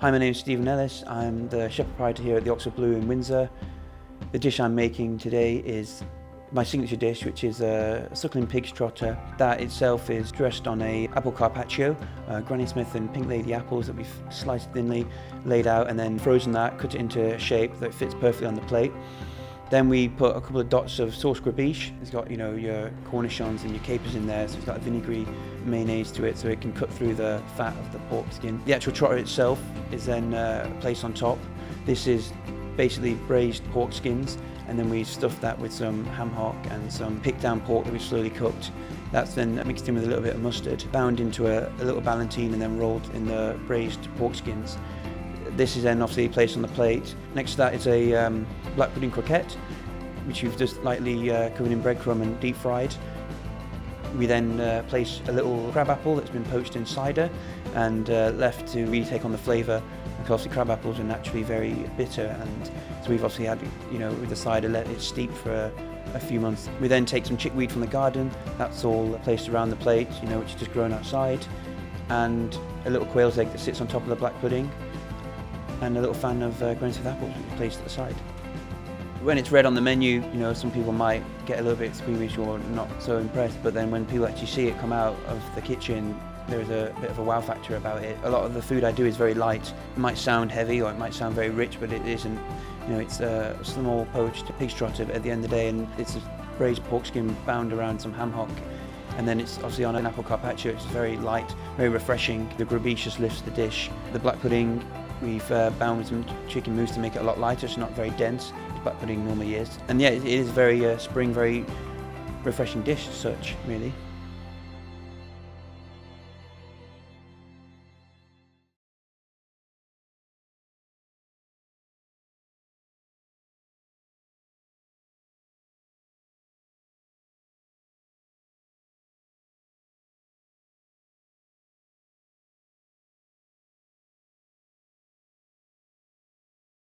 Hi, my name is Stephen Ellis. I'm the chef proprietor here at the Oxford Blue in Windsor. The dish I'm making today is my signature dish, which is a suckling pig's trotter. That itself is dressed on a apple carpaccio, Granny Smith and Pink Lady apples that we've sliced thinly, laid out, and then frozen that, cut it into a shape that fits perfectly on the plate. Then we put a couple of dots of sauce gribiche. It's got, your cornichons and your capers in there, so it's got a vinegary mayonnaise to it, so it can cut through the fat of the pork skin. The actual trotter itself is then placed on top. This is basically braised pork skins, and then we stuff that with some ham hock and some picked down pork that we've slowly cooked. That's then mixed in with a little bit of mustard, bound into a little ballantine, and then rolled in the braised pork skins. This is then obviously placed on the plate. Next to that is a black pudding croquette, which we've just lightly covered in breadcrumb and deep fried. We then place a little crab apple that's been poached in cider and left to really take on the flavour, because the crab apples are naturally very bitter, and so we've obviously had, with the cider, let it steep for a few months. We then take some chickweed from the garden. That's all placed around the plate, which is just grown outside, and a little quail's egg that sits on top of the black pudding, and a little fan of Granny Smith apples which is placed at the side. When it's read on the menu, some people might get a little bit squeamish or not so impressed, but then when people actually see it come out of the kitchen, there's a bit of a wow factor about it. A lot of the food I do is very light. It might sound heavy or it might sound very rich, but it isn't. It's a small poached pig's trotter at the end of the day, and it's a braised pork skin bound around some ham hock. And then it's obviously on an apple carpaccio. It's very light, very refreshing. The gribiche just lifts the dish. The black pudding, we've bound with some chicken mousse to make it a lot lighter. It's not very dense, as black pudding normally is. And yeah, it is very spring, very refreshing dish as such, really.